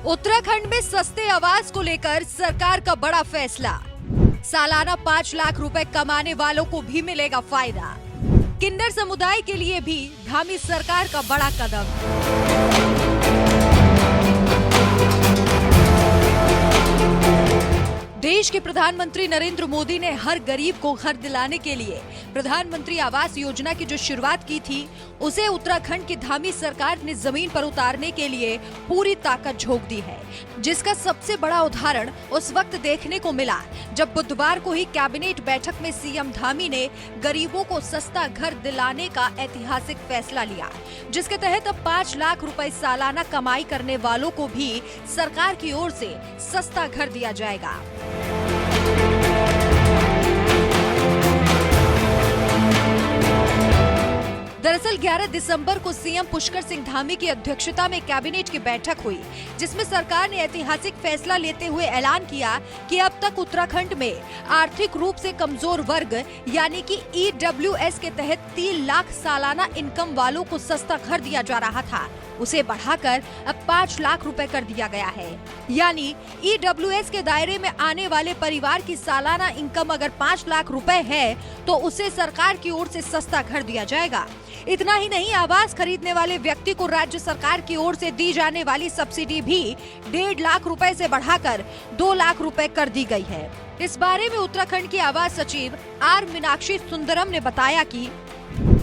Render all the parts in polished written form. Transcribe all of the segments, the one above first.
उत्तराखंड में सस्ते आवास को लेकर सरकार का बड़ा फैसला। सालाना 5 लाख रुपए कमाने वालों को भी मिलेगा फायदा। किन्नर समुदाय के लिए भी धामी सरकार का बड़ा कदम। देश के प्रधानमंत्री नरेंद्र मोदी ने हर गरीब को घर दिलाने के लिए प्रधानमंत्री आवास योजना की जो शुरुआत की थी, उसे उत्तराखंड की धामी सरकार ने जमीन पर उतारने के लिए पूरी ताकत झोंक दी है, जिसका सबसे बड़ा उदाहरण उस वक्त देखने को मिला जब बुधवार को ही कैबिनेट बैठक में सीएम धामी ने गरीबों को सस्ता घर दिलाने का ऐतिहासिक फैसला लिया, जिसके तहत अब 5 लाख रुपए सालाना कमाई करने वालों को भी सरकार की ओर से सस्ता घर दिया जाएगा। दरअसल 11 दिसंबर को सीएम पुष्कर सिंह धामी की अध्यक्षता में कैबिनेट की बैठक हुई, जिसमें सरकार ने ऐतिहासिक फैसला लेते हुए ऐलान किया कि अब तक उत्तराखंड में आर्थिक रूप से कमजोर वर्ग यानी कि EWS के तहत 3 लाख सालाना इनकम वालों को सस्ता घर दिया जा रहा था, उसे बढ़ाकर अब 5 लाख रुपए कर दिया गया है। यानी EWS के दायरे में आने वाले परिवार की सालाना इनकम अगर 5 लाख रुपए है तो उसे सरकार की ओर से सस्ता घर दिया जाएगा। इतना ही नहीं, आवास खरीदने वाले व्यक्ति को राज्य सरकार की ओर से दी जाने वाली सब्सिडी भी 1.5 लाख रुपए से बढ़ाकर 2 लाख रुपए कर दी गई है। इस बारे में उत्तराखंड की आवास सचिव आर मीनाक्षी सुंदरम ने बताया कि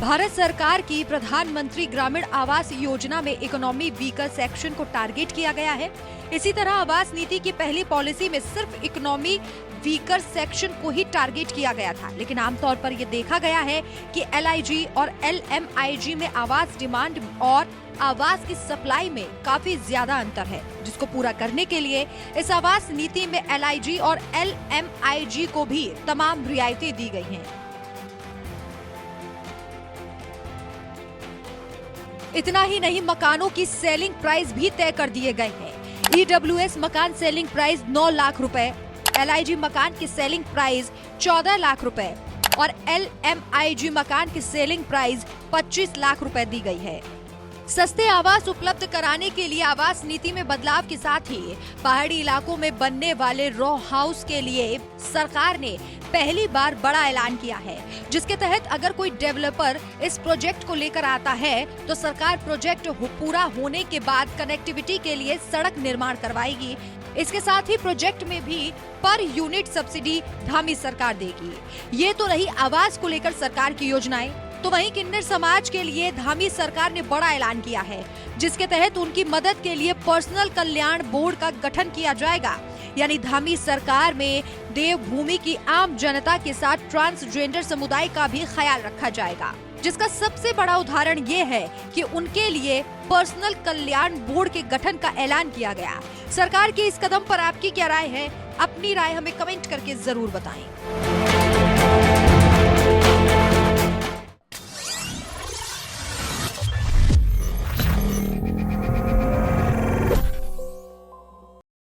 भारत सरकार की प्रधानमंत्री ग्रामीण आवास योजना में इकोनॉमी वीकर सेक्शन को टारगेट किया गया है। इसी तरह आवास नीति की पहली पॉलिसी में सिर्फ इकोनॉमी वीकर सेक्शन को ही टारगेट किया गया था, लेकिन आमतौर पर यह देखा गया है कि LIG और LMIG में आवास डिमांड और आवास की सप्लाई में काफी ज्यादा अंतर है, जिसको पूरा करने के लिए इस आवास नीति में LIG और LMIG को भी तमाम रियायतें दी गई हैं। इतना ही नहीं, मकानों की सेलिंग प्राइस भी तय कर दिए गए हैं। EWS मकान सेलिंग प्राइस 9 लाख रुपए, LIG मकान की सेलिंग प्राइस 14 लाख रुपए और LMIG मकान की सेलिंग प्राइस 25 लाख रुपए दी गई है। सस्ते आवास उपलब्ध कराने के लिए आवास नीति में बदलाव के साथ ही पहाड़ी इलाकों में बनने वाले रॉ हाउस के लिए सरकार ने पहली बार बड़ा ऐलान किया है, जिसके तहत अगर कोई डेवलपर इस प्रोजेक्ट को लेकर आता है तो सरकार प्रोजेक्ट पूरा होने के बाद कनेक्टिविटी के लिए सड़क निर्माण करवाएगी। इसके साथ ही प्रोजेक्ट में भी पर यूनिट सब्सिडी धामी सरकार देगी। ये तो रही आवास को लेकर सरकार की योजनाएं। तो वहीं किन्नर समाज के लिए धामी सरकार ने बड़ा ऐलान किया है, जिसके तहत उनकी मदद के लिए पर्सनल कल्याण बोर्ड का गठन किया जाएगा। यानी धामी सरकार में देवभूमि की आम जनता के साथ ट्रांसजेंडर समुदाय का भी ख्याल रखा जाएगा, जिसका सबसे बड़ा उदाहरण ये है कि उनके लिए पर्सनल कल्याण बोर्ड के गठन का ऐलान किया गया। सरकार के इस कदम पर आपकी क्या राय है? अपनी राय हमें कमेंट करके जरूर बताएं।